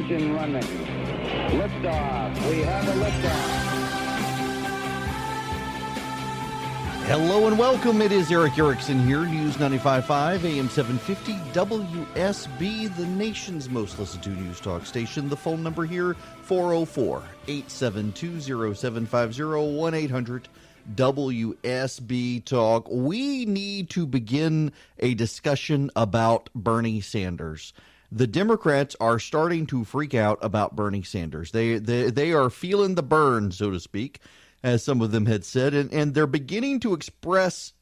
Ignition running. Liftoff. We have a liftoff. Hello and welcome. It is Eric Erickson here, News 95.5, AM 750, WSB, the nation's most listened to news talk station. The phone number here, 404-872-0750, 1-800-WSB Talk. We need to begin a discussion about Bernie Sanders. The Democrats are starting to freak out about Bernie Sanders. They are feeling the burn, so to speak, as some of them had said, and they're beginning to express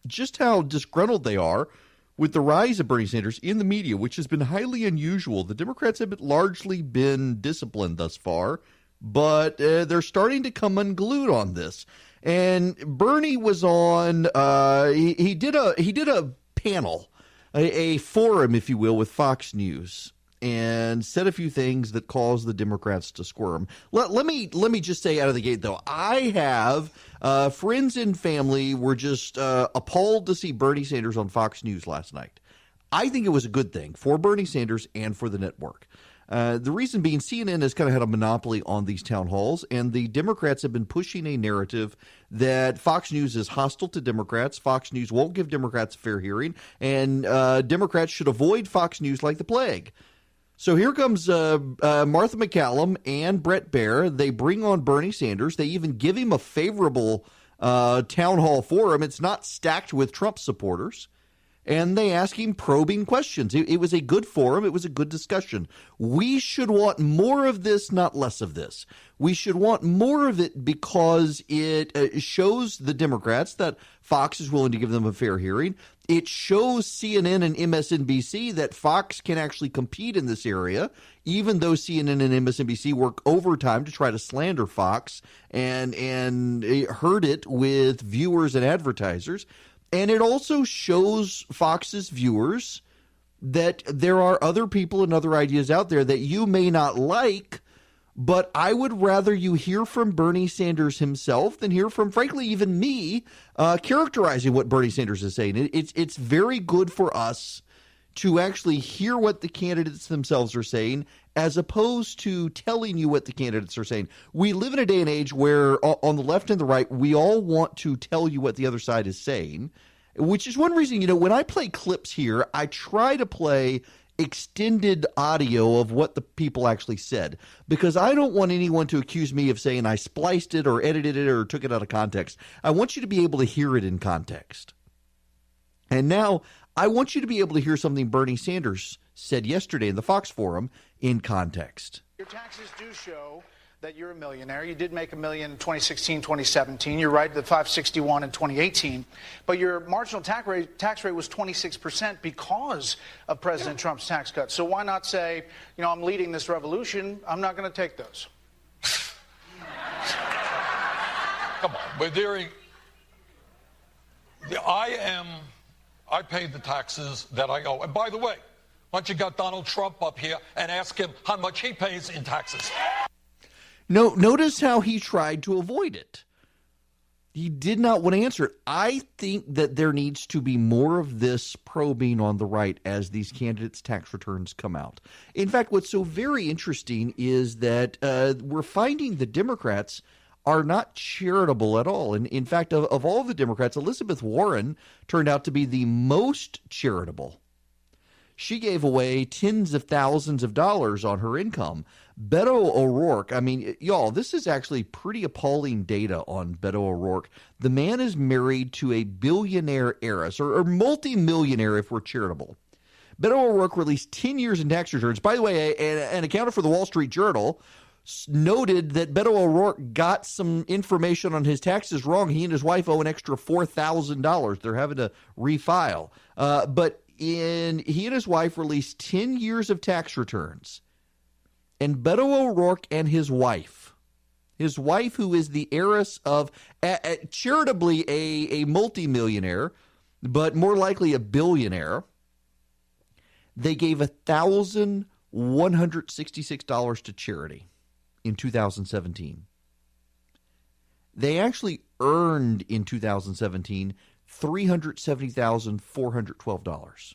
just how disgruntled they are with the rise of Bernie Sanders in the media, which has been highly unusual. The Democrats have largely been disciplined thus far, but they're starting to come unglued on this. And Bernie was on, he did a panel, a forum, if you will, with Fox News, and said a few things that caused the Democrats to squirm. Let me just say out of the gate, though, I have friends and family were just appalled to see Bernie Sanders on Fox News last night. I think it was a good thing for Bernie Sanders and for the network. The reason being, CNN has kind of had a monopoly on these town halls, and the Democrats have been pushing a narrative that Fox News is hostile to Democrats, Fox News won't give Democrats a fair hearing, and Democrats should avoid Fox News like the plague. So here comes Martha McCallum and Brett Baer. They bring on Bernie Sanders. They even give him a favorable town hall forum. It's not stacked with Trump supporters. And they ask him probing questions. It was a good forum. It was a good discussion. We should want more of this, not less of this. We should want more of it because it shows the Democrats that Fox is willing to give them a fair hearing. It shows CNN and MSNBC that Fox can actually compete in this area, even though CNN and MSNBC work overtime to try to slander Fox and hurt it with viewers and advertisers. And it also shows Fox's viewers that there are other people and other ideas out there that you may not like, but I would rather you hear from Bernie Sanders himself than hear from, frankly, even me characterizing what Bernie Sanders is saying. It's very good for us to actually hear what the candidates themselves are saying as opposed to telling you what the candidates are saying. We live in a day and age where on the left and the right, we all want to tell you what the other side is saying, which is one reason, when I play clips here, I try to play extended audio of what the people actually said, because I don't want anyone to accuse me of saying I spliced it or edited it or took it out of context. I want you to be able to hear it in context. And now I want you to be able to hear something Bernie Sanders said yesterday in the Fox Forum in context. Your taxes do show that you're a millionaire. You did make $1 million in 2016, 2017. You're right, the 561 in 2018. But your marginal tax rate was 26% because of President Trump's tax cuts. So why not say, I'm leading this revolution. I'm not going to take those. Come on, but I paid the taxes that I owe. And by the way, why don't you get Donald Trump up here and ask him how much he pays in taxes? No, notice how he tried to avoid it. He did not want to answer it. I think that there needs to be more of this probing on the right as these candidates' tax returns come out. In fact, what's so very interesting is that we're finding the Democrats are not charitable at all. And in fact, of all the Democrats, Elizabeth Warren turned out to be the most charitable. She gave away tens of thousands of dollars on her income. Beto O'Rourke, y'all, this is actually pretty appalling data on Beto O'Rourke. The man is married to a billionaire heiress, or multi-millionaire if we're charitable. Beto O'Rourke released 10 years in tax returns. By the way, an accountant for the Wall Street Journal noted that Beto O'Rourke got some information on his taxes wrong. He and his wife owe an extra $4,000. They're having to refile. But he and his wife released 10 years of tax returns. And Beto O'Rourke and his wife, who is the heiress of, charitably a multimillionaire, but more likely a billionaire, they gave $1,166 to charity in 2017. They actually earned in 2017 $370,412.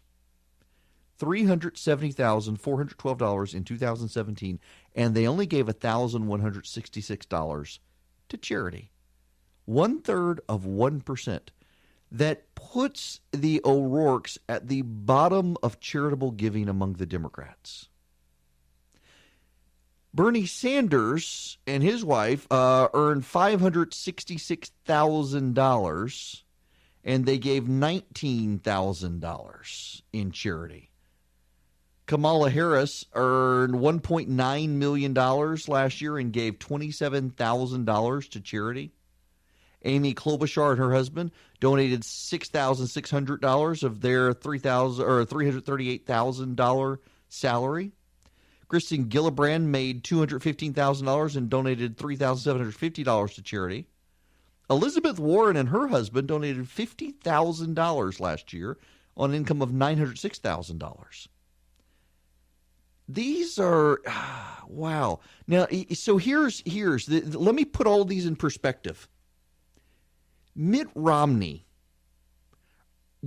$370,412 in 2017, and they only gave $1,166 to charity. 1/3 of 1%. That puts the O'Rourkes at the bottom of charitable giving among the Democrats. Bernie Sanders and his wife earned $566,000, and they gave $19,000 in charity. Kamala Harris earned $1.9 million last year and gave $27,000 to charity. Amy Klobuchar and her husband donated $6,600 of their $338,000 salary. Kristen Gillibrand made $215,000 and donated $3,750 to charity. Elizabeth Warren and her husband donated $50,000 last year on an income of $906,000. These are, wow. Now, so here's let me put all of these in perspective. Mitt Romney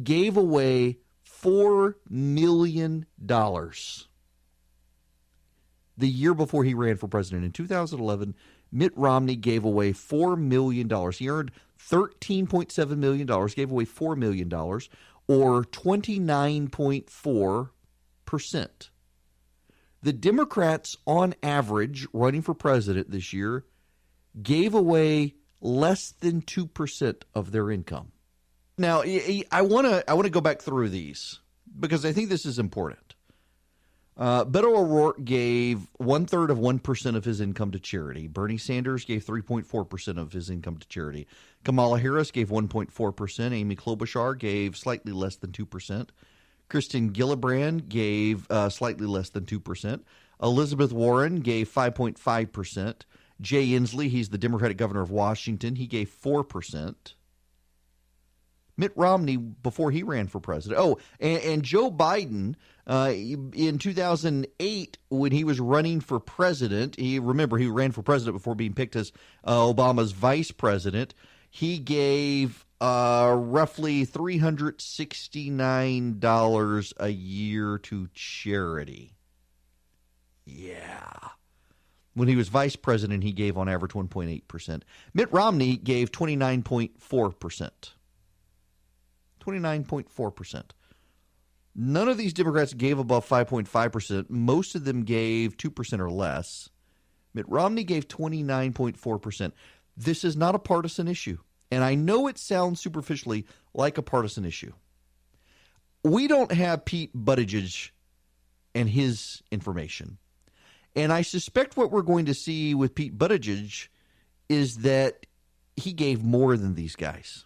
gave away $4 million the year before he ran for president. In 2011, Mitt Romney gave away $4 million. He earned $13.7 million, gave away $4 million, or 29.4%. The Democrats, on average, running for president this year, gave away less than 2% of their income. Now, I want to go back through these because I think this is important. Beto O'Rourke gave 1/3 of 1% of his income to charity. Bernie Sanders gave 3.4% of his income to charity. Kamala Harris gave 1.4%. Amy Klobuchar gave slightly less than 2%. Kristen Gillibrand gave slightly less than 2%. Elizabeth Warren gave 5.5%. Jay Inslee, he's the Democratic governor of Washington, he gave 4%. Mitt Romney, before he ran for president. Oh, and Joe Biden, in 2008, when he was running for president, he ran for president before being picked as Obama's vice president. He gave roughly $369 a year to charity. Yeah. When he was vice president, he gave on average 1.8%. Mitt Romney gave 29.4%. 29.4%. None of these Democrats gave above 5.5%. Most of them gave 2% or less. Mitt Romney gave 29.4%. This is not a partisan issue. And I know it sounds superficially like a partisan issue. We don't have Pete Buttigieg and his information. And I suspect what we're going to see with Pete Buttigieg is that he gave more than these guys.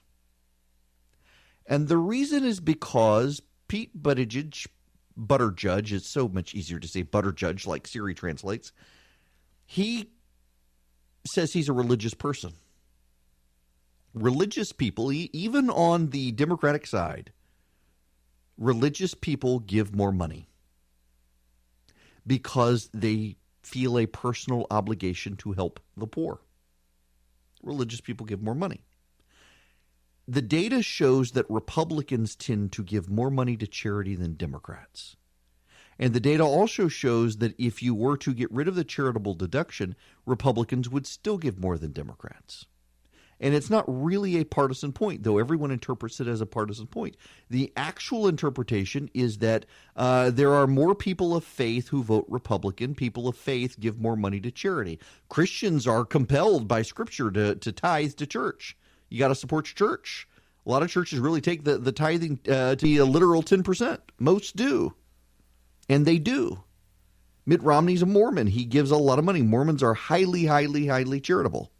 And the reason is because Pete Buttigieg, Buttigieg, it's so much easier to say Buttigieg like Siri translates, he says he's a religious person. Religious people, even on the Democratic side, religious people give more money because they feel a personal obligation to help the poor. Religious people give more money. The data shows that Republicans tend to give more money to charity than Democrats. And the data also shows that if you were to get rid of the charitable deduction, Republicans would still give more than Democrats. And it's not really a partisan point, though everyone interprets it as a partisan point. The actual interpretation is that there are more people of faith who vote Republican. People of faith give more money to charity. Christians are compelled by Scripture to tithe to church. You got to support your church. A lot of churches really take the tithing to be a literal 10%. Most do. And they do. Mitt Romney's a Mormon. He gives a lot of money. Mormons are highly, highly, highly charitable.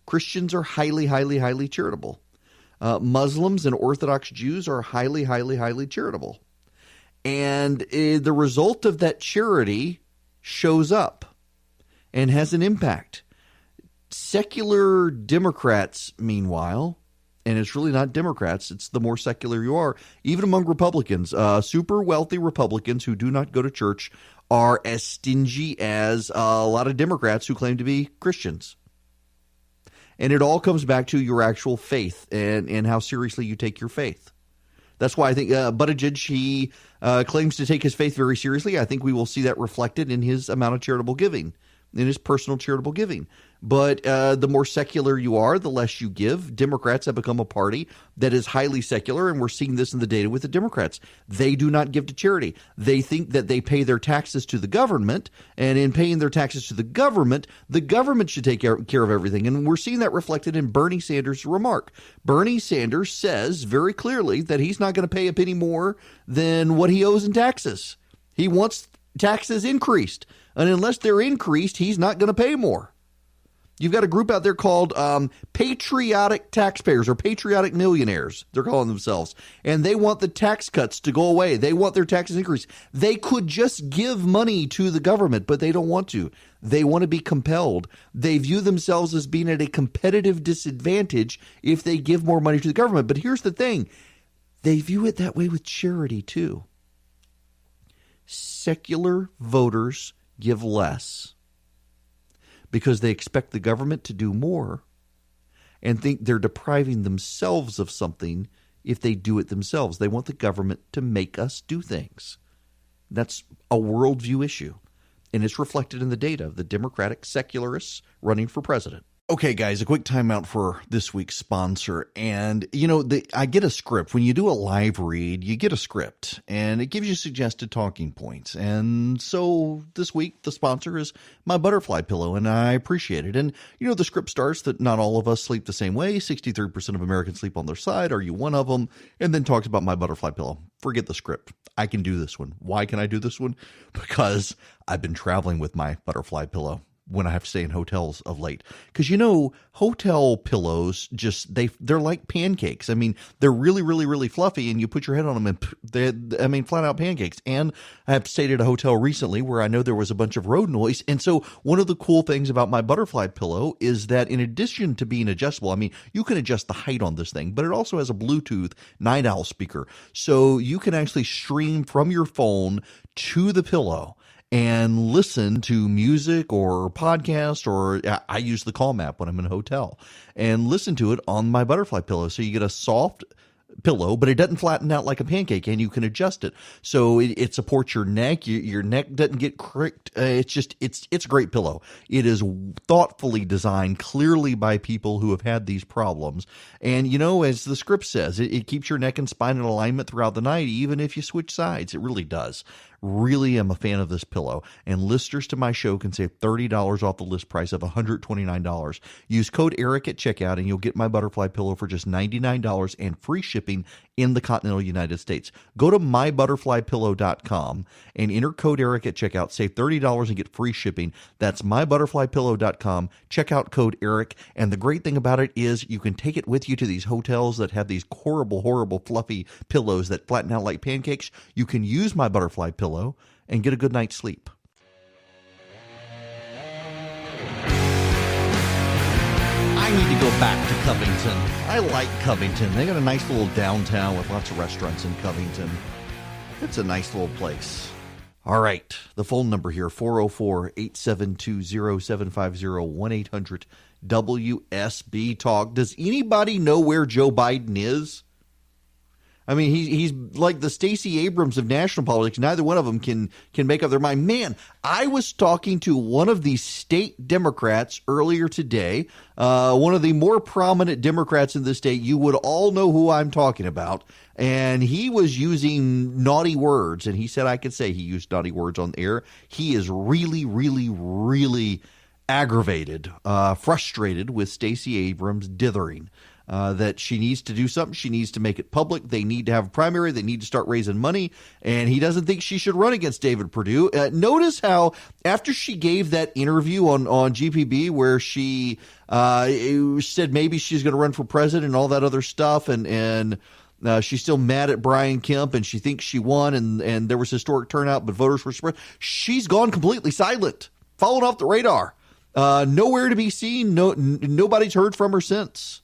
Christians are highly, highly, highly charitable. Muslims and Orthodox Jews are highly, highly, highly charitable. And the result of that charity shows up and has an impact. Secular Democrats, meanwhile, and it's really not Democrats, it's the more secular you are, even among Republicans, super wealthy Republicans who do not go to church are as stingy as a lot of Democrats who claim to be Christians. And it all comes back to your actual faith and how seriously you take your faith. That's why I think Buttigieg, he claims to take his faith very seriously. I think we will see that reflected in his amount of charitable giving, in his personal charitable giving. But the more secular you are, the less you give. Democrats have become a party that is highly secular, and we're seeing this in the data with the Democrats. They do not give to charity. They think that they pay their taxes to the government, and in paying their taxes to the government should take care of everything. And we're seeing that reflected in Bernie Sanders' remark. Bernie Sanders says very clearly that he's not going to pay a penny more than what he owes in taxes. He wants taxes increased, and unless they're increased, he's not going to pay more. You've got a group out there called patriotic taxpayers or patriotic millionaires, they're calling themselves, and they want the tax cuts to go away. They want their taxes increased. They could just give money to the government, but they don't want to. They want to be compelled. They view themselves as being at a competitive disadvantage if they give more money to the government. But here's the thing. They view it that way with charity, too. Secular voters give less because they expect the government to do more and think they're depriving themselves of something if they do it themselves. They want the government to make us do things. That's a worldview issue, and it's reflected in the data of the Democratic secularists running for president. Okay, guys, a quick timeout for this week's sponsor. And, I get a script. When you do a live read, you get a script, and it gives you suggested talking points. And so this week, the sponsor is my butterfly pillow, and I appreciate it. And, the script starts that not all of us sleep the same way. 63% of Americans sleep on their side. Are you one of them? And then talks about my butterfly pillow. Forget the script. I can do this one. Why can I do this one? Because I've been traveling with my butterfly pillow when I have to stay in hotels of late. Because, hotel pillows they're like pancakes. I mean, they're really, really, really fluffy, and you put your head on them and flat out pancakes. And I have stayed at a hotel recently where I know there was a bunch of road noise. And so one of the cool things about my butterfly pillow is that in addition to being adjustable, I mean, you can adjust the height on this thing, but it also has a Bluetooth night owl speaker. So you can actually stream from your phone to the pillow and listen to music or podcast, or I use the Calm app when I'm in a hotel, and listen to it on my butterfly pillow. So you get a soft pillow, but it doesn't flatten out like a pancake, and you can adjust it. So it supports your neck. Your neck doesn't get cricked. It's a great pillow. It is thoughtfully designed, clearly by people who have had these problems. And, as the script says, it keeps your neck and spine in alignment throughout the night, even if you switch sides. It really does. Really am a fan of this pillow, and listeners to my show can save $30 off the list price of $129. Use code ERIC at checkout, and you'll get my butterfly pillow for just $99 and free shipping in the continental United States. Go to mybutterflypillow.com and enter code ERIC at checkout. Save $30 and get free shipping. That's mybutterflypillow.com. Check out code ERIC, and the great thing about it is you can take it with you to these hotels that have these horrible, horrible, fluffy pillows that flatten out like pancakes. You can use my butterfly pillow and get a good night's sleep. I need to go back to Covington. I like Covington. They got a nice little downtown with lots of restaurants in Covington. It's a nice little place. All right. The phone number here, 404-872-0750, 1-800-WSB Talk. Does anybody know where Joe Biden is? I mean, he's like the Stacey Abrams of national politics. Neither one of them can make up their mind. Man, I was talking to one of the state Democrats earlier today, one of the more prominent Democrats in the state. You would all know who I'm talking about. And he was using naughty words, and he said I could say he used naughty words on the air. He is really, really, really aggravated, frustrated with Stacey Abrams dithering. That she needs to do something. She needs to make it public. They need to have a primary. They need to start raising money. And he doesn't think she should run against David Perdue. Notice how after she gave that interview on GPB where she said maybe she's going to run for president and all that other stuff, and she's still mad at Brian Kemp, and she thinks she won, and there was historic turnout, but voters were suppressed. She's gone completely silent, fallen off the radar. Nowhere to be seen. Nobody's heard from her since.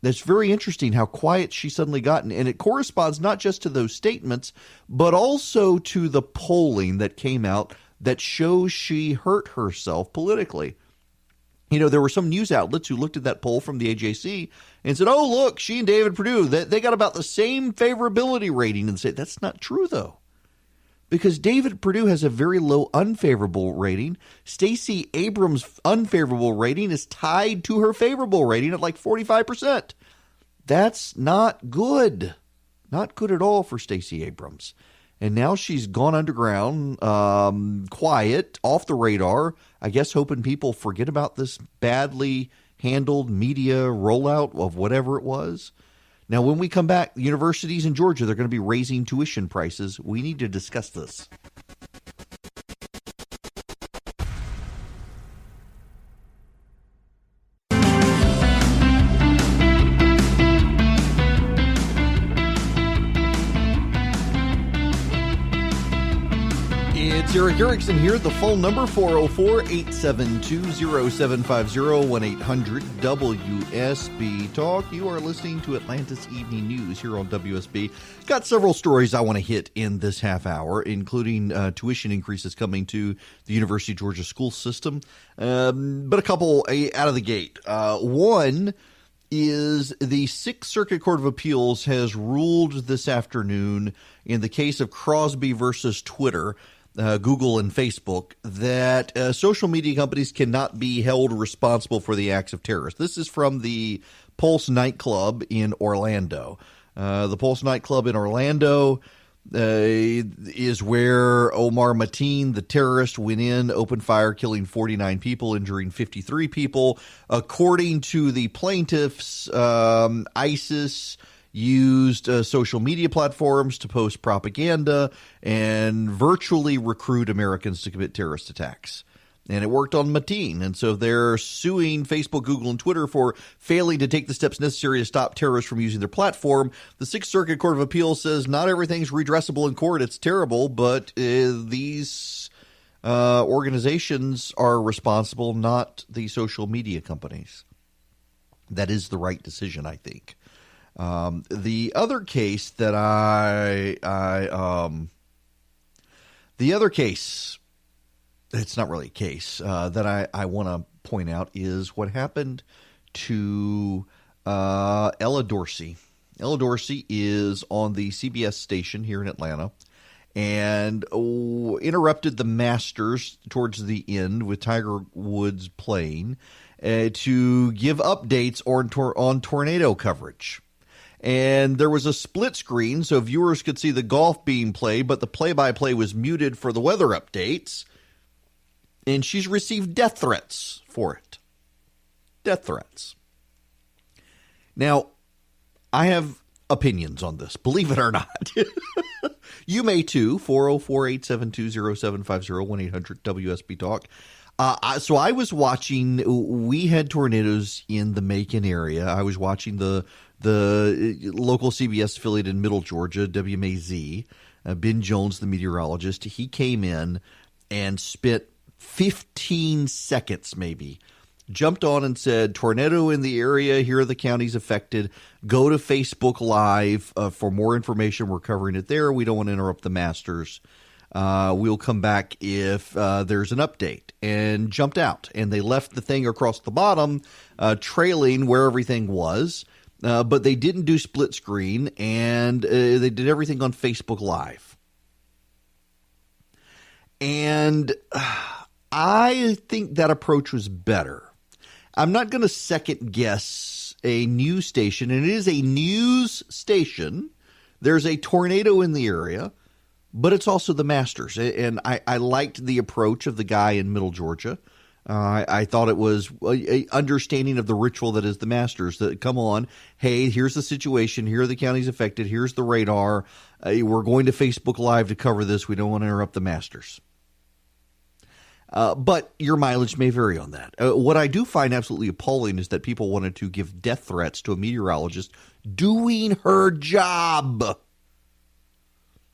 It's very interesting how quiet she suddenly gotten, and it corresponds not just to those statements, but also to the polling that came out that shows she hurt herself politically. There were some news outlets who looked at that poll from the AJC and said, oh, look, she and David Perdue, they got about the same favorability rating, and said, that's not true, though. Because David Perdue has a very low unfavorable rating. Stacey Abrams' unfavorable rating is tied to her favorable rating at like 45%. That's not good. Not good at all for Stacey Abrams. And now she's gone underground, quiet, off the radar, I guess hoping people forget about this badly handled media rollout of whatever it was. Now, when we come back, universities in Georgia, they're going to be raising tuition prices. We need to discuss this. It's Eric Erickson here. The phone number, 404-872-0750, 1-800-WSB-TALK. You are listening to Atlanta's Evening News here on WSB. Got several stories I want to hit in this half hour, including tuition increases coming to the University of Georgia school system, but a couple out of the gate. One is the Sixth Circuit Court of Appeals has ruled this afternoon in the case of Crosby versus Twitter, Google and Facebook, that social media companies cannot be held responsible for the acts of terrorists. This is from the Pulse nightclub in Orlando. The Pulse nightclub in Orlando is where Omar Mateen, the terrorist, went in, opened fire, killing 49 people, injuring 53 people. According to the plaintiffs, ISIS used social media platforms to post propaganda and virtually recruit Americans to commit terrorist attacks. And it worked on Mateen. And so they're suing Facebook, Google, and Twitter for failing to take the steps necessary to stop terrorists from using their platform. The Sixth Circuit Court of Appeals says not everything's redressable in court. It's terrible, but these organizations are responsible, not the social media companies. That is the right decision, I think. The other case that the other case, it's not really a case, that I want to point out is what happened to Ella Dorsey. Ella Dorsey is on the CBS station here in Atlanta and interrupted the Masters towards the end with Tiger Woods playing to give updates on tornado coverage. And there was a split screen so viewers could see the golf being played, but the play-by-play was muted for the weather updates. And she's received death threats for it. Death threats. Now, I have opinions on this, believe it or not. You may too, 404-872-0750, 1-800-WSB-TALK. So I was watching, we had tornadoes in the Macon area. I was watching the local CBS affiliate in Middle Georgia, WMAZ. Ben Jones, the meteorologist, he came in and spent 15 seconds maybe, jumped on and said, tornado in the area, here are the counties affected. Go to Facebook Live for more information. We're covering it there. We don't want to interrupt the Masters. We'll come back if there's an update, and jumped out. And they left the thing across the bottom, trailing where everything was. But they didn't do split screen, and they did everything on Facebook Live. And I think that approach was better. I'm not going to second guess a news station, and it is a news station. There's a tornado in the area, but it's also the Masters. And I liked the approach of the guy in Middle Georgia. I thought it was a understanding of the ritual that is the Masters. That come on, hey, here's the situation. Here are the counties affected. Here's the radar. We're going to Facebook Live to cover this. We don't want to interrupt the Masters. But your mileage may vary on that. What I do find absolutely appalling is that people wanted to give death threats to a meteorologist doing her job.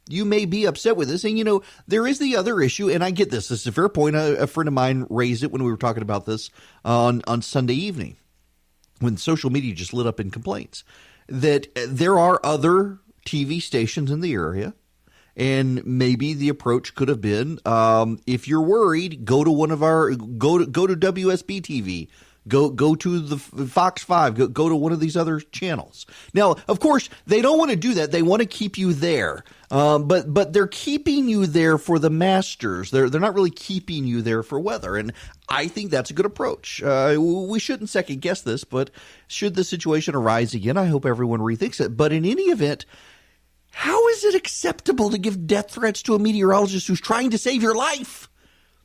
You may be upset with this. And, there is the other issue, and I get this. This is a fair point. A friend of mine raised it when we were talking about this on Sunday evening when social media just lit up in complaints, that there are other TV stations in the area, And maybe the approach could have been, if you're worried, go to go to WSB TV. Go to the Fox 5. Go to one of these other channels. Now, of course, they don't want to do that. They want to keep you there. But they're keeping you there for the masters. They're not really keeping you there for weather. And I think that's a good approach. We shouldn't second guess this, but should the situation arise again, I hope everyone rethinks it. But in any event, how is it acceptable to give death threats to a meteorologist who's trying to save your life?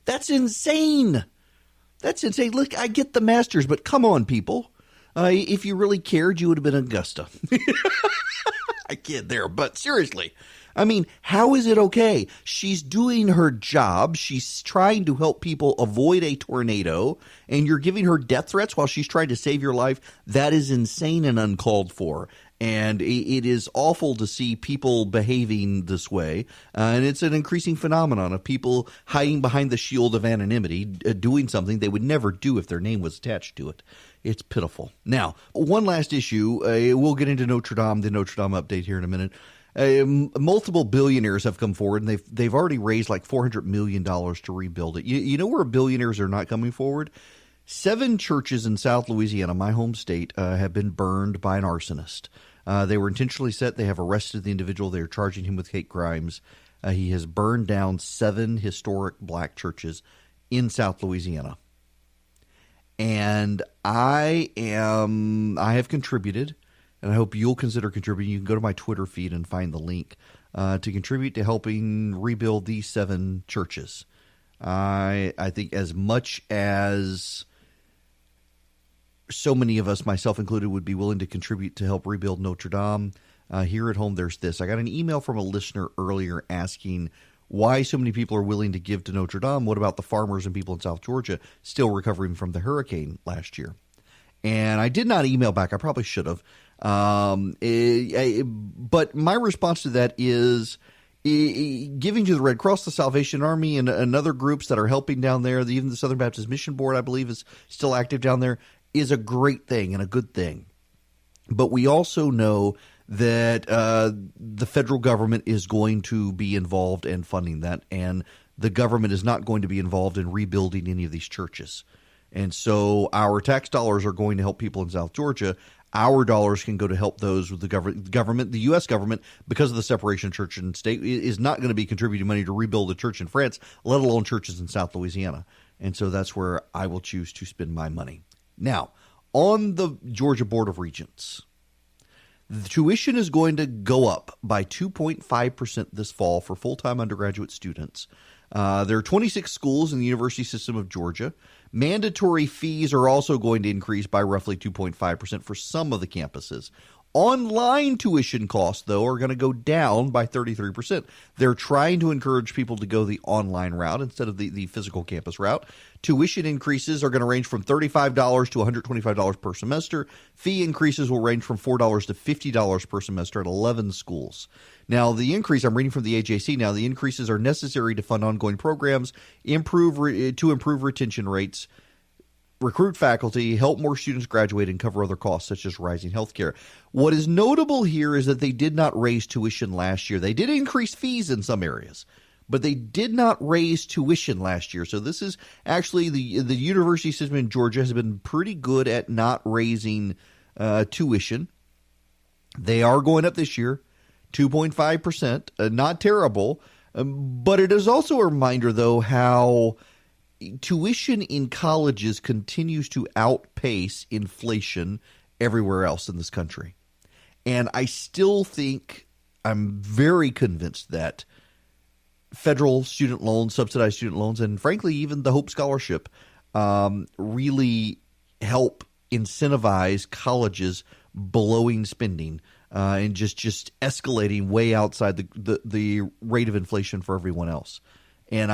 That's insane. That's insane. Look, I get the masters, but come on, people. If you really cared, you would have been Augusta. I kid there, but seriously. I mean, how is it okay? She's doing her job. She's trying to help people avoid a tornado, and you're giving her death threats while she's trying to save your life? That is insane and uncalled for. And it is awful to see people behaving this way. And it's an increasing phenomenon of people hiding behind the shield of anonymity, doing something they would never do if their name was attached to it. It's pitiful. Now, one last issue. We'll get into Notre Dame, the Notre Dame update here in a minute. Multiple billionaires have come forward, and they've already raised like $400 million to rebuild it. You know where billionaires are not coming forward? 7 churches in South Louisiana, my home state, have been burned by an arsonist. They were intentionally set. They have arrested the individual. They are charging him with hate crimes. He has burned down 7 historic black churches in South Louisiana. And I have contributed, and I hope you'll consider contributing. You can go to my Twitter feed and find the link to contribute to helping rebuild these 7 churches. I think as much as so many of us, myself included, would be willing to contribute to help rebuild Notre Dame, here at home there's this. I got an email from a listener earlier asking why so many people are willing to give to Notre Dame. What about the farmers and people in South Georgia still recovering from the hurricane last year? And I did not email back. I probably should have. But my response to that is giving to the Red Cross, the Salvation Army, and other groups that are helping down there. Even the Southern Baptist Mission Board, I believe, is still active down there, is a great thing and a good thing. But we also know that the federal government is going to be involved in funding that, and the government is not going to be involved in rebuilding any of these churches. And so our tax dollars are going to help people in South Georgia. Our dollars can go to help those with the government. The U.S. government, because of the separation of church and state, is not going to be contributing money to rebuild a church in France, let alone churches in South Louisiana. And so that's where I will choose to spend my money. Now, on the Georgia Board of Regents, the tuition is going to go up by 2.5% this fall for full-time undergraduate students. There are 26 schools in the university system of Georgia. Mandatory fees are also going to increase by roughly 2.5% for some of the campuses. Online tuition costs, though, are going to go down by 33%. They're trying to encourage people to go the online route instead of the physical campus route. Tuition increases are going to range from $35 to $125 per semester. Fee increases will range from $4 to $50 per semester at 11 schools. Now, the increase, I'm reading from the AJC now, the increases are necessary to fund ongoing programs, improve retention rates, recruit faculty, help more students graduate, and cover other costs such as rising health care. What is notable here is that they did not raise tuition last year. They did increase fees in some areas, but they did not raise tuition last year. So this is actually the university system in Georgia has been pretty good at not raising tuition. They are going up this year, 2.5%, not terrible. But it is also a reminder, though, how tuition in colleges continues to outpace inflation everywhere else in this country. And I still think, I'm very convinced that federal student loans, subsidized student loans, and frankly, even the Hope Scholarship really help incentivize colleges blowing spending and just escalating way outside the rate of inflation for everyone else. And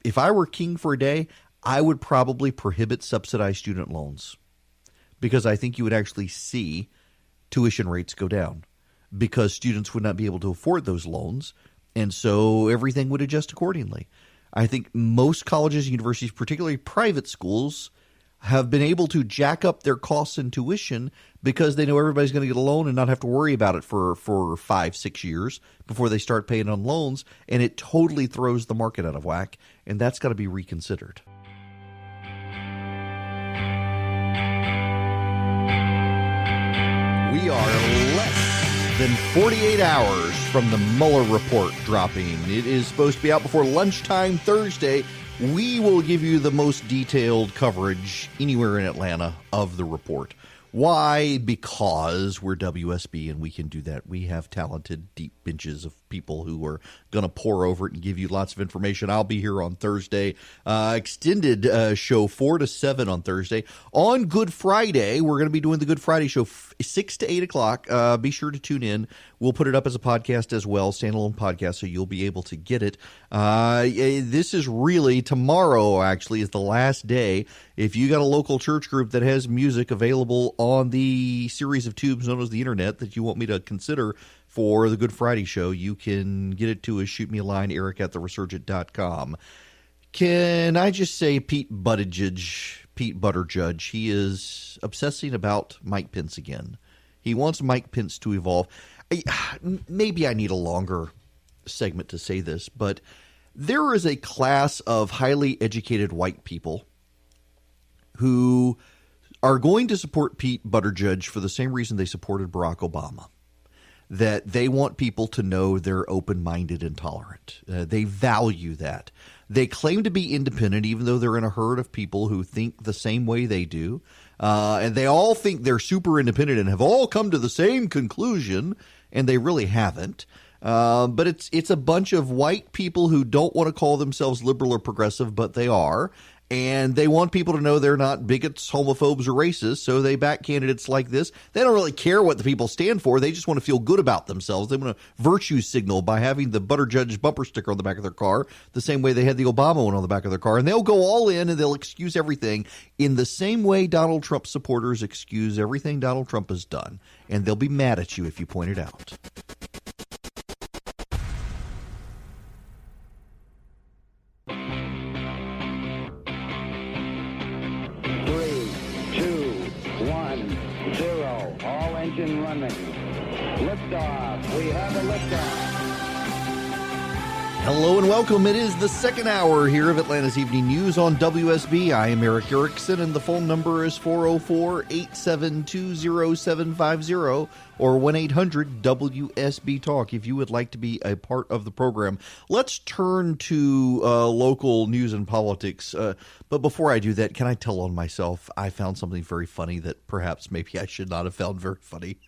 if I were king for a day, I would probably prohibit subsidized student loans because I think you would actually see tuition rates go down because students would not be able to afford those loans, and so everything would adjust accordingly. I think most colleges and universities, particularly private schools, have been able to jack up their costs and tuition because they know everybody's going to get a loan and not have to worry about it for 5-6 years before they start paying on loans, and it totally throws the market out of whack, and that's got to be reconsidered. We are less than 48 hours from the Mueller report dropping. It is supposed to be out before lunchtime Thursday. We will give you the most detailed coverage anywhere in Atlanta of the report. Why? Because we're WSB and we can do that. We have talented, deep benches of people who are going to pour over it and give you lots of information. I'll be here on Thursday. Extended show 4 to 7 on Thursday. On Good Friday, we're going to be doing the Good Friday show 6 to 8 o'clock. Be sure to tune in. We'll put it up as a podcast as well, standalone podcast, so you'll be able to get it. This is really, tomorrow actually is the last day. If you got a local church group that has music available on the series of tubes known as the internet that you want me to consider for the Good Friday show, you can get it to us. Shoot me a line, eric@theresurgent.com. Can I just say Pete Buttigieg, he is obsessing about Mike Pence again. He wants Mike Pence to evolve. Maybe I need a longer segment to say this, but there is a class of highly educated white people who are going to support Pete Buttigieg for the same reason they supported Barack Obama, that they want people to know they're open-minded and tolerant. They value that. They claim to be independent even though they're in a herd of people who think the same way they do. And they all think they're super independent and have all come to the same conclusion, and they really haven't. But it's a bunch of white people who don't want to call themselves liberal or progressive, but they are. And they want people to know they're not bigots, homophobes, or racists, so they back candidates like this. They don't really care what the people stand for. They just want to feel good about themselves. They want to virtue signal by having the Buttigieg bumper sticker on the back of their car, the same way they had the Obama one on the back of their car. And they'll go all in and they'll excuse everything in the same way Donald Trump supporters excuse everything Donald Trump has done. And they'll be mad at you if you point it out. Engine running. Liftoff. We have a liftoff. Hello and welcome. It is the second hour here of Atlanta's Evening News on WSB. I am Eric Erickson, and the phone number is 404-872-0750 or 1-800-WSB-TALK if you would like to be a part of the program. Let's turn to local news and politics. But before I do that, can I tell on myself? I found something very funny that perhaps maybe I should not have found very funny.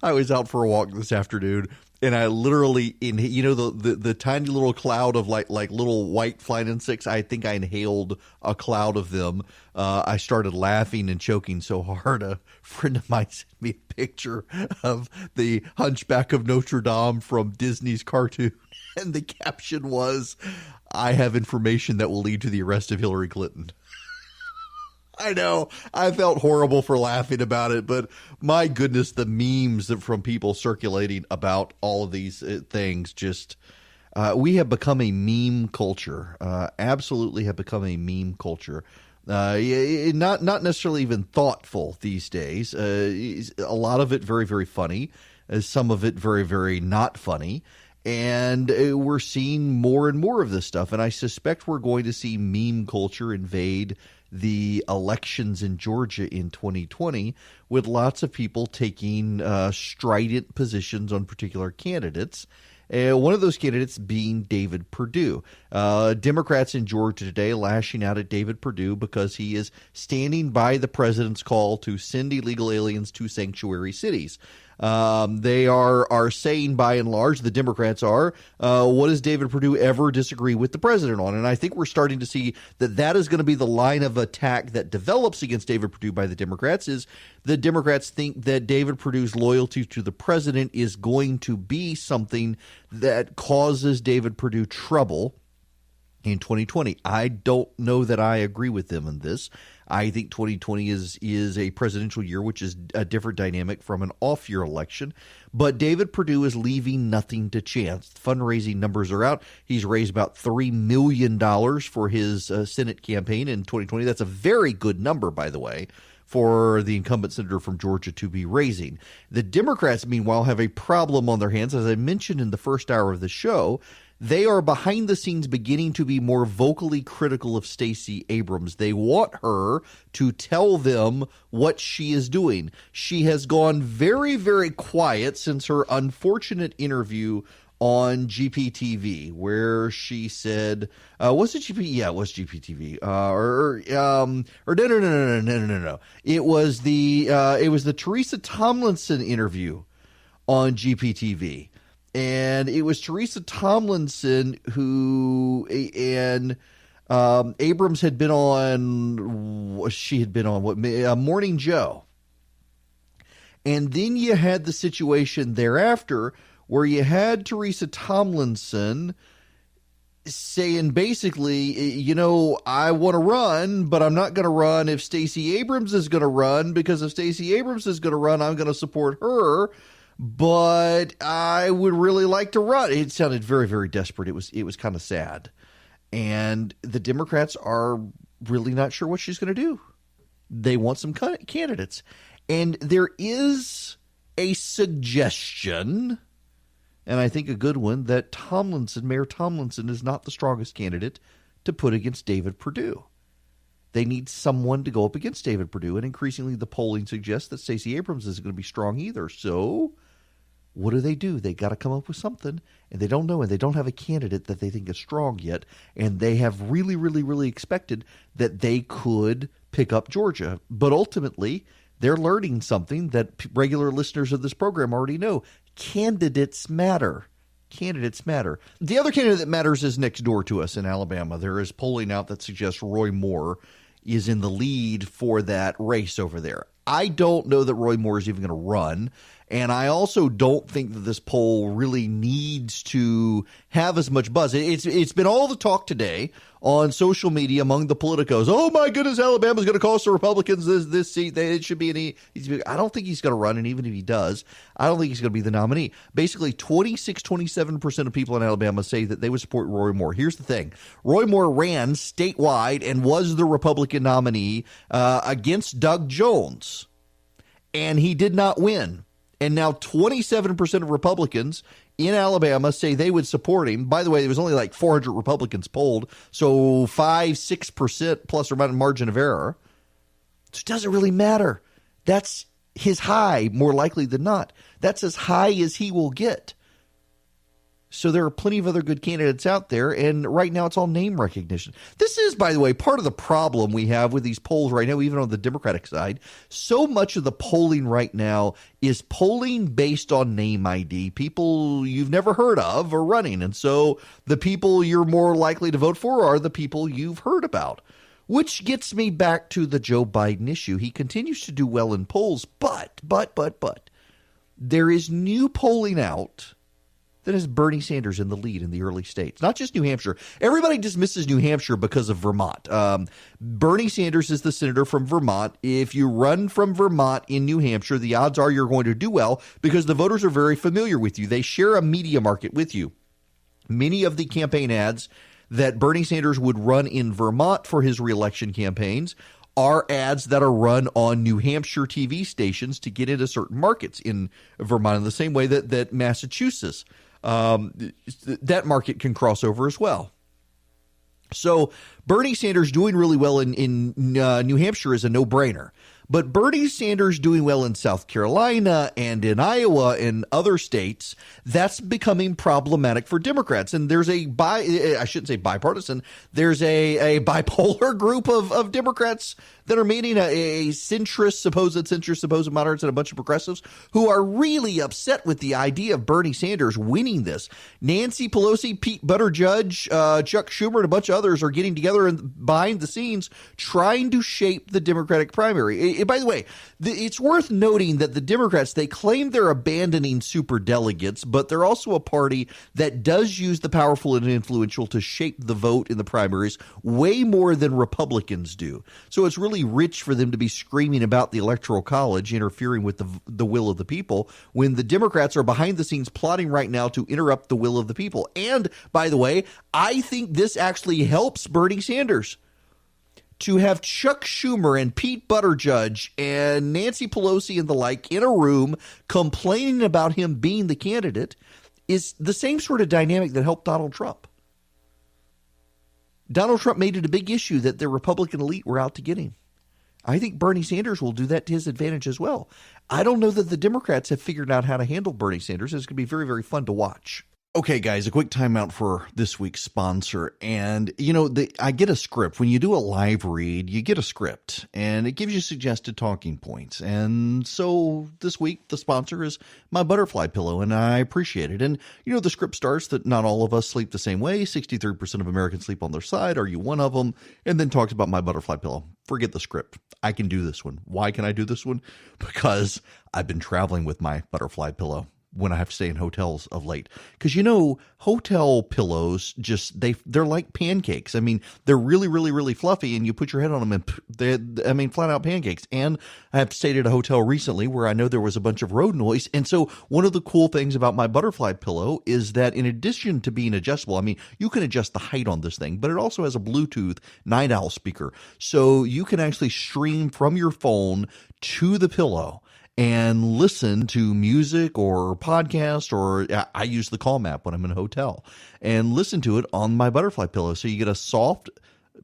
I was out for a walk this afternoon, and I literally, the tiny little cloud of like little white flying insects, I think I inhaled a cloud of them. I started laughing and choking so hard. A friend of mine sent me a picture of the Hunchback of Notre Dame from Disney's cartoon, and the caption was, "I have information that will lead to the arrest of Hillary Clinton." I know. I felt horrible for laughing about it, but my goodness, the memes from people circulating about all of these things just we have become a meme culture. Absolutely have become a meme culture. Not necessarily even thoughtful these days. A lot of it very, very funny. Some of it very, very not funny. And we're seeing more and more of this stuff. And I suspect we're going to see meme culture invade the elections in Georgia in 2020, with lots of people taking strident positions on particular candidates. One of those candidates being David Perdue. Democrats in Georgia today lashing out at David Perdue because he is standing by the president's call to send illegal aliens to sanctuary cities. They are saying, by and large, the Democrats are, what does David Perdue ever disagree with the president on? And I think we're starting to see that is going to be the line of attack that develops against David Perdue by the Democrats. Is the Democrats think that David Perdue's loyalty to the president is going to be something that causes David Perdue trouble in 2020. I don't know that I agree with them in this. I think 2020 is a presidential year, which is a different dynamic from an off-year election. But David Perdue is leaving nothing to chance. Fundraising numbers are out. He's raised about $3 million for his Senate campaign in 2020. That's a very good number, by the way, for the incumbent senator from Georgia to be raising. The Democrats, meanwhile, have a problem on their hands. As I mentioned in the first hour of the show, they are behind the scenes beginning to be more vocally critical of Stacey Abrams. They want her to tell them what she is doing. She has gone very, very quiet since her unfortunate interview on GPTV, where she said, was it GP? Yeah, it was GPTV. No. It was the Teresa Tomlinson interview on GPTV. And it was Teresa Tomlinson who, and Abrams had been on, she had been on Morning Joe. And then you had the situation thereafter where you had Teresa Tomlinson saying basically, I want to run, but I'm not going to run if Stacey Abrams is going to run, because if Stacey Abrams is going to run, I'm going to support her. But I would really like to run. It sounded very, very desperate. It was kind of sad. And the Democrats are really not sure what she's going to do. They want some candidates. And there is a suggestion, and I think a good one, that Mayor Tomlinson is not the strongest candidate to put against David Perdue. They need someone to go up against David Perdue, and increasingly the polling suggests that Stacey Abrams isn't going to be strong either. So what do? They got to come up with something, and they don't know, and they don't have a candidate that they think is strong yet, and they have really, really, really expected that they could pick up Georgia. But ultimately, they're learning something that regular listeners of this program already know. Candidates matter. Candidates matter. The other candidate that matters is next door to us in Alabama. There is polling out that suggests Roy Moore is in the lead for that race over there. I don't know that Roy Moore is even going to run. And I also don't think that this poll really needs to have as much buzz. It's been all the talk today on social media among the politicos. Oh, my goodness, Alabama's going to cost the Republicans this seat. It should be I don't think he's going to run, and even if he does, I don't think he's going to be the nominee. Basically, 27% of people in Alabama say that they would support Roy Moore. Here's the thing. Roy Moore ran statewide and was the Republican nominee against Doug Jones, and he did not win. And now 27% of Republicans in Alabama say they would support him. By the way, there was only like 400 Republicans polled, so 5-6% plus or minus margin of error. So it doesn't really matter. That's his high, more likely than not. That's as high as he will get. So there are plenty of other good candidates out there, and right now it's all name recognition. This is, by the way, part of the problem we have with these polls right now, even on the Democratic side. So much of the polling right now is polling based on name ID. People you've never heard of are running, and so the people you're more likely to vote for are the people you've heard about. Which gets me back to the Joe Biden issue. He continues to do well in polls, but there is new polling out that has Bernie Sanders in the lead in the early states, not just New Hampshire. Everybody dismisses New Hampshire because of Vermont. Bernie Sanders is the senator from Vermont. If you run from Vermont in New Hampshire, the odds are you're going to do well because the voters are very familiar with you. They share a media market with you. Many of the campaign ads that Bernie Sanders would run in Vermont for his reelection campaigns are ads that are run on New Hampshire TV stations to get into certain markets in Vermont in the same way that Massachusetts. That market can cross over as well. So Bernie Sanders doing really well in New Hampshire is a no-brainer. But Bernie Sanders doing well in South Carolina and in Iowa and other states, that's becoming problematic for Democrats. And there's I shouldn't say bipartisan, there's a bipolar group of Democrats that are meeting, a supposed moderates, and a bunch of progressives who are really upset with the idea of Bernie Sanders winning this. Nancy Pelosi, Pete Buttigieg, Chuck Schumer, and a bunch of others are getting together and behind the scenes trying to shape the Democratic primary. By the way, it's worth noting that the Democrats, they claim they're abandoning superdelegates, but they're also a party that does use the powerful and influential to shape the vote in the primaries way more than Republicans do. So it's really rich for them to be screaming about the Electoral College interfering with the will of the people when the Democrats are behind the scenes plotting right now to interrupt the will of the people. And, by the way, I think this actually helps Bernie Sanders. To have Chuck Schumer and Pete Buttigieg and Nancy Pelosi and the like in a room complaining about him being the candidate is the same sort of dynamic that helped Donald Trump. Donald Trump made it a big issue that the Republican elite were out to get him. I think Bernie Sanders will do that to his advantage as well. I don't know that the Democrats have figured out how to handle Bernie Sanders. It's going to be very, very fun to watch. Okay, guys, a quick timeout for this week's sponsor. And, I get a script. When you do a live read, you get a script, and it gives you suggested talking points. And so this week, the sponsor is my butterfly pillow, and I appreciate it. And, the script starts that not all of us sleep the same way. 63% of Americans sleep on their side. Are you one of them? And then talks about my butterfly pillow. Forget the script. I can do this one. Why can I do this one? Because I've been traveling with my butterfly pillow when I have to stay in hotels of late. Because, hotel pillows they're like pancakes. I mean, they're really, really, really fluffy, and you put your head on them and flat out pancakes. And I have stayed at a hotel recently where I know there was a bunch of road noise. And so one of the cool things about my butterfly pillow is that in addition to being adjustable, I mean, you can adjust the height on this thing, but it also has a Bluetooth night owl speaker. So you can actually stream from your phone to the pillow and listen to music or podcast, or I use the Calm app when I'm in a hotel, and listen to it on my butterfly pillow. So you get a soft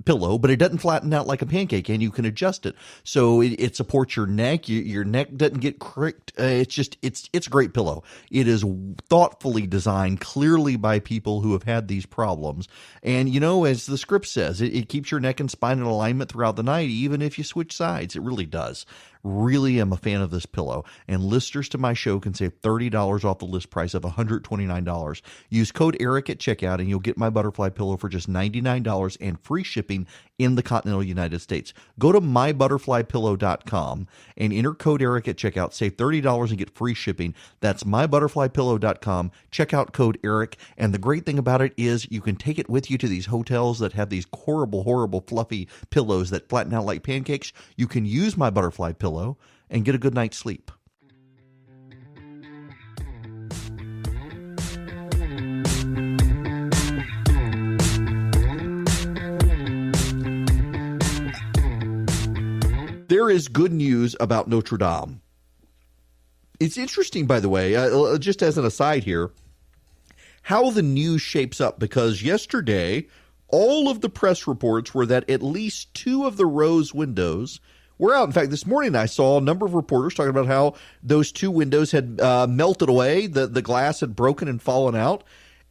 pillow, but it doesn't flatten out like a pancake, and you can adjust it. So it supports your neck. Your neck doesn't get cricked. It's a great pillow. It is thoughtfully designed, clearly by people who have had these problems. And, as the script says, it keeps your neck and spine in alignment throughout the night, even if you switch sides. It really does. Really am a fan of this pillow, and listeners to my show can save $30 off the list price of $129. Use code ERIC at checkout, and you'll get my butterfly pillow for just $99 and free shipping in the continental United States. Go to mybutterflypillow.com and enter code ERIC at checkout. Save $30 and get free shipping. That's mybutterflypillow.com. Check out code ERIC, and the great thing about it is you can take it with you to these hotels that have these horrible, horrible, fluffy pillows that flatten out like pancakes. You can use my butterfly pillow and get a good night's sleep. There is good news about Notre Dame. It's interesting, by the way, just as an aside here, how the news shapes up, because yesterday all of the press reports were that at least two of the rose windows were out. In fact, this morning I saw a number of reporters talking about how those two windows had melted away, the glass had broken and fallen out,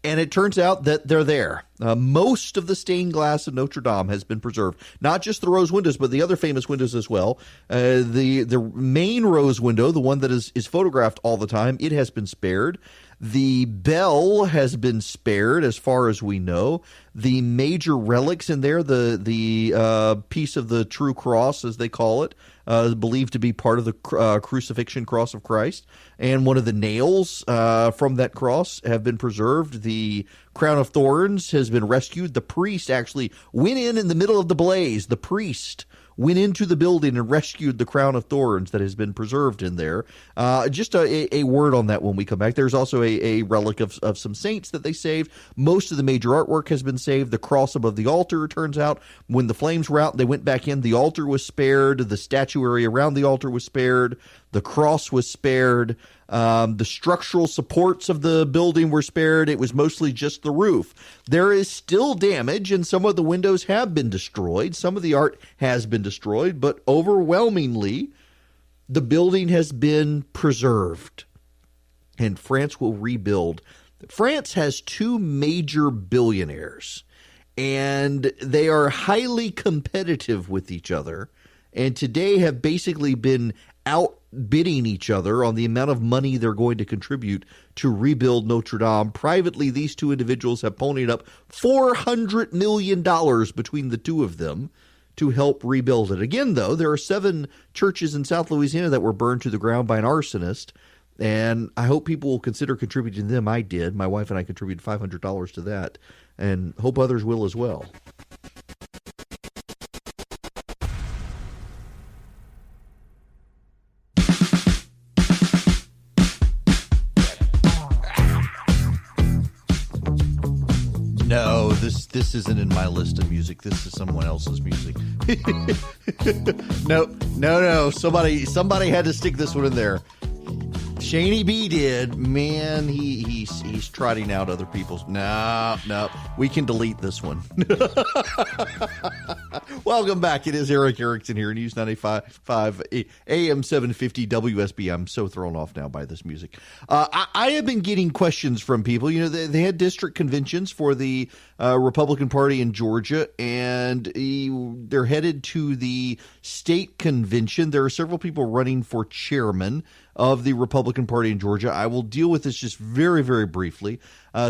and it turns out that they're there. Most of the stained glass of Notre Dame has been preserved. Not just the rose windows, but the other famous windows as well. The main rose window, the one that is photographed all the time, it has been spared. The bell has been spared as far as we know. The major relics in there, the piece of the true cross, as they call it, believed to be part of the crucifixion cross of Christ, and one of the nails from that cross have been preserved. The crown of thorns has been rescued. The priest actually went in the middle of the blaze. The priest went into the building and rescued the crown of thorns that has been preserved in there. Just a word on that when we come back. There's also a relic of some saints that they saved. Most of the major artwork has been saved. The cross above the altar, turns out, when the flames were out, they went back in. The altar was spared. The statuary around the altar was spared. The cross was spared. The structural supports of the building were spared. It was mostly just the roof. There is still damage, and some of the windows have been destroyed. Some of the art has been destroyed, but overwhelmingly, the building has been preserved. And France will rebuild. France has two major billionaires, and they are highly competitive with each other, and today have basically been outbidding each other on the amount of money they're going to contribute to rebuild Notre Dame. Privately, these two individuals have ponied up $400 million between the two of them to help rebuild it. Again, though, there are 7 churches in South Louisiana that were burned to the ground by an arsonist, and I hope people will consider contributing to them. I did. My wife and I contributed $500 to that, and hope others will as well. No, this isn't in my list of music. This is someone else's music. No. Somebody had to stick this one in there. Shaney B did. Man, he's trotting out other people's. No. We can delete this one. Welcome back. It is Eric Erickson here, News 95.5 AM 750 WSB. I'm so thrown off now by this music. I have been getting questions from people. You know, they had district conventions for the Republican Party in Georgia, and they're headed to the state convention. There are several people running for chairman of the Republican Party in Georgia. I will deal with this just very, very briefly.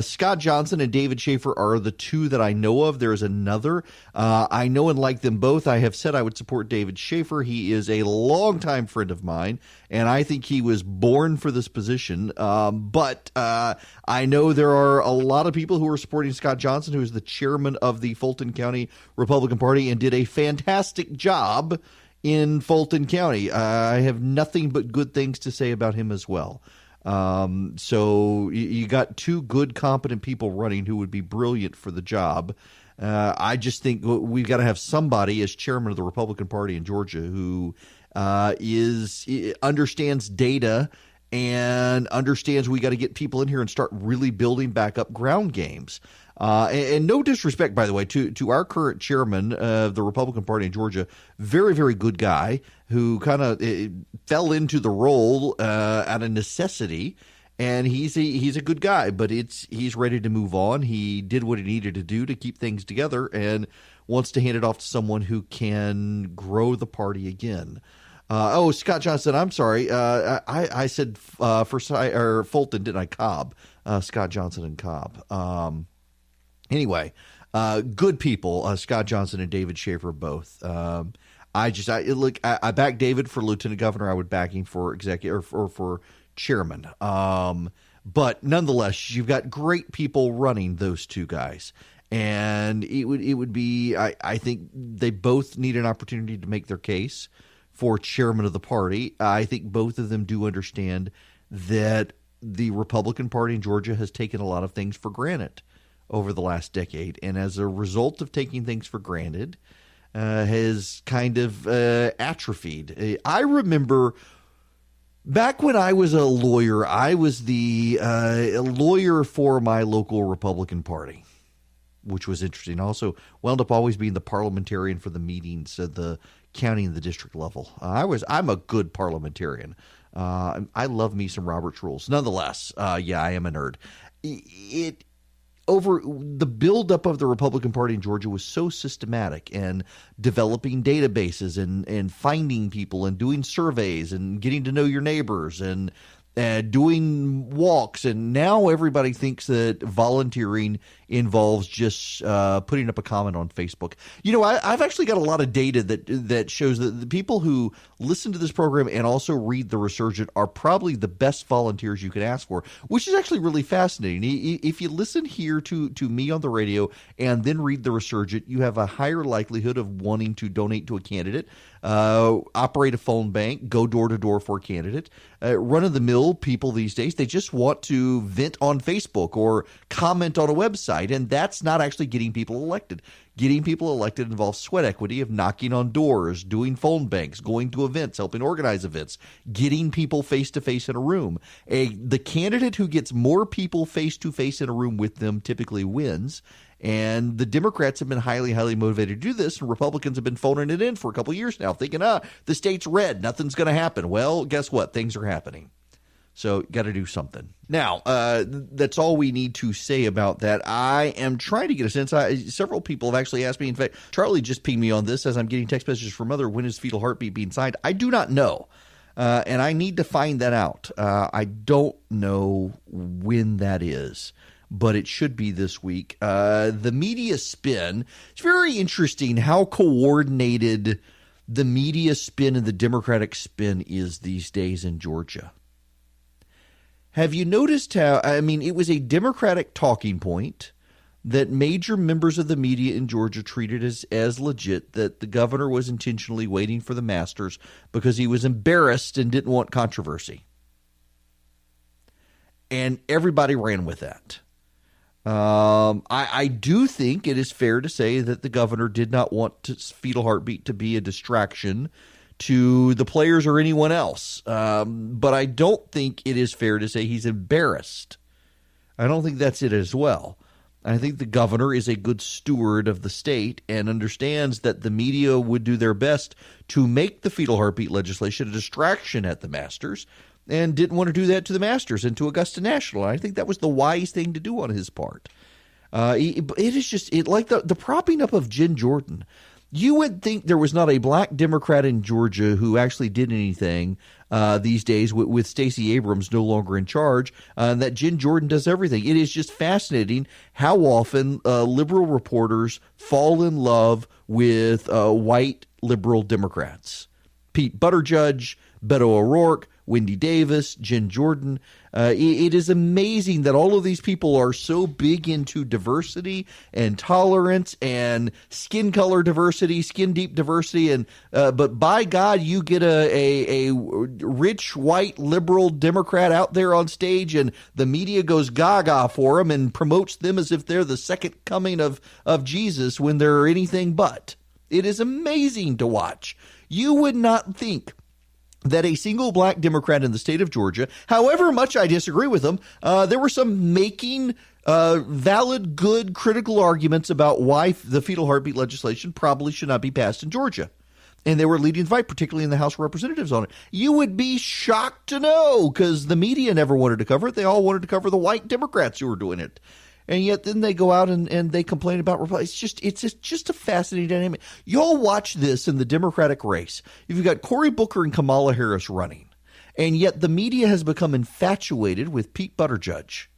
Scott Johnson and David Schaefer are the 2 that I know of. There is another. I know and like them both. I have said I would support David Schaefer. He is a longtime friend of mine, and I think he was born for this position. But I know there are a lot of people who are supporting Scott Johnson, who is the chairman of the Fulton County Republican Party and did a fantastic job in Fulton County. I have nothing but good things to say about him as well. So you got 2 good, competent people running who would be brilliant for the job. I just think we've got to have somebody as chairman of the Republican Party in Georgia who understands data and understands we got to get people in here and start really building back up ground games. And no disrespect, by the way, to our current chairman of the Republican Party in Georgia, very, very good guy who kind of fell into the role out of necessity, and he's a good guy, but he's ready to move on. He did what he needed to do to keep things together and wants to hand it off to someone who can grow the party again. Scott Johnson, I'm sorry. I said for Fulton, didn't I? Cobb, Scott Johnson and Cobb. Anyway, good people, Scott Johnson and David Schaefer both. I back David for lieutenant governor. I would back him for executive or for chairman. But nonetheless, you've got great people running those 2 guys. And it would be, I think they both need an opportunity to make their case for chairman of the party. I think both of them do understand that the Republican Party in Georgia has taken a lot of things for granted over the last decade, and as a result of taking things for granted, has kind of atrophied. I remember back when I was a lawyer, I was the lawyer for my local Republican Party, which was interesting. I also wound up always being the parliamentarian for the meetings at the county and the district level. I'm a good parliamentarian. I love me some Robert's Rules. Nonetheless, I am a nerd. Over the buildup of the Republican Party in Georgia was so systematic, and developing databases and finding people and doing surveys and getting to know your neighbors and doing walks. And now everybody thinks that volunteering involves just putting up a comment on Facebook. You know, I've actually got a lot of data that shows that the people who listen to this program and also read The Resurgent are probably the best volunteers you could ask for, which is actually really fascinating. If you listen here to me on the radio and then read The Resurgent, you have a higher likelihood of wanting to donate to a candidate, operate a phone bank, go door to door for a candidate. Run-of-the-mill people these days, they just want to vent on Facebook or comment on a website, and that's not actually getting people elected. Getting people elected involves sweat equity of knocking on doors, doing phone banks, going to events, helping organize events, getting people face-to-face in a room. The candidate who gets more people face-to-face in a room with them typically wins. And the Democrats have been highly, highly motivated to do this, and Republicans have been phoning it in for a couple of years now, thinking, the state's red, nothing's going to happen. Well, guess what? Things are happening. So got to do something. Now, that's all we need to say about that. I am trying to get a sense. Several people have actually asked me. In fact, Charlie just pinged me on this as I'm getting text messages from Mother. When is Fetal Heartbeat being signed? I do not know, and I need to find that out. I don't know when that is. but it should be this week. The media spin. It's very interesting how coordinated the media spin and the Democratic spin is these days in Georgia. Have you noticed how, it was a Democratic talking point that major members of the media in Georgia treated as legit, that the governor was intentionally waiting for the Masters because he was embarrassed and didn't want controversy. And everybody ran with that. I do think it is fair to say that the governor did not want Fetal Heartbeat to be a distraction to the players or anyone else. But I don't think it is fair to say he's embarrassed. I don't think that's it as well. I think the governor is a good steward of the state and understands that the media would do their best to make the Fetal Heartbeat legislation a distraction at the Masters, and didn't want to do that to the Masters and to Augusta National. I think that was the wise thing to do on his part. It is just like the propping up of Jen Jordan. You would think there was not a black Democrat in Georgia who actually did anything these days with Stacey Abrams no longer in charge, that Jen Jordan does everything. It is just fascinating how often liberal reporters fall in love with white liberal Democrats. Pete Buttigieg, Beto O'Rourke, Wendy Davis, Jen Jordan. It is amazing that all of these people are so big into diversity and tolerance and skin color diversity, skin deep diversity, and but by God, you get a rich white liberal Democrat out there on stage, and the media goes gaga for them and promotes them as if they're the second coming of Jesus when they're anything but. It is amazing to watch. You would not think that a single black Democrat in the state of Georgia, however much I disagree with them, there were some making valid, good, critical arguments about why the fetal heartbeat legislation probably should not be passed in Georgia. And they were leading the fight, particularly in the House of Representatives, on it. You would be shocked to know, because the media never wanted to cover it. They all wanted to cover the white Democrats who were doing it. And yet then they go out and they complain about Republicans. It's just a fascinating dynamic. Y'all watch this in the Democratic race. You've got Cory Booker and Kamala Harris running, and yet the media has become infatuated with Pete Buttigieg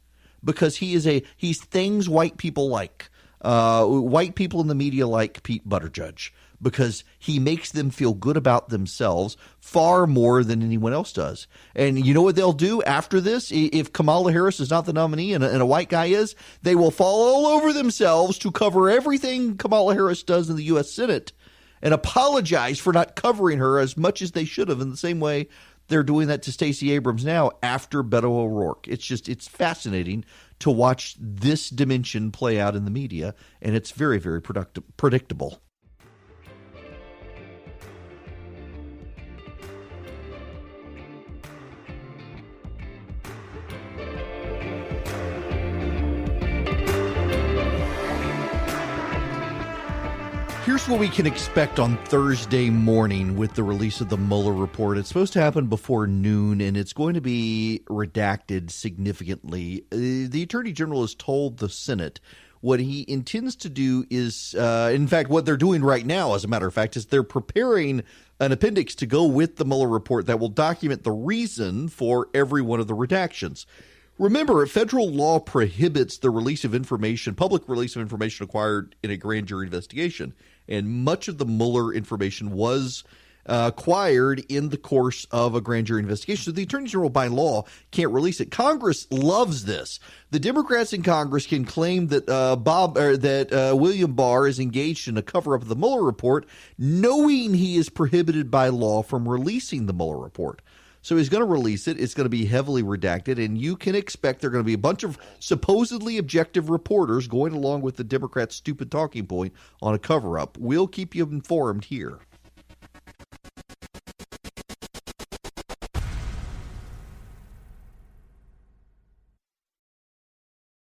because he's things white people like. White people in the media like Pete Buttigieg because he makes them feel good about themselves far more than anyone else does. And you know what they'll do after this? If Kamala Harris is not the nominee and a white guy is, they will fall all over themselves to cover everything Kamala Harris does in the U.S. Senate and apologize for not covering her as much as they should have, in the same way they're doing that to Stacey Abrams now after Beto O'Rourke. It's fascinating to watch this dimension play out in the media, and it's very, very predictable. Here's what we can expect on Thursday morning with the release of the Mueller report. It's supposed to happen before noon, and it's going to be redacted significantly. The Attorney General has told the Senate what he intends to do is, in fact, what they're doing right now, as a matter of fact, is they're preparing an appendix to go with the Mueller report that will document the reason for every one of the redactions. Remember, federal law prohibits the release of information, public release of information acquired in a grand jury investigation. And much of the Mueller information was acquired in the course of a grand jury investigation. So the Attorney General, by law, can't release it. Congress loves this. The Democrats in Congress can claim that William Barr is engaged in a cover-up of the Mueller report, knowing he is prohibited by law from releasing the Mueller report. So he's going to release it. It's going to be heavily redacted, and you can expect there are going to be a bunch of supposedly objective reporters going along with the Democrats' stupid talking point on a cover-up. We'll keep you informed here.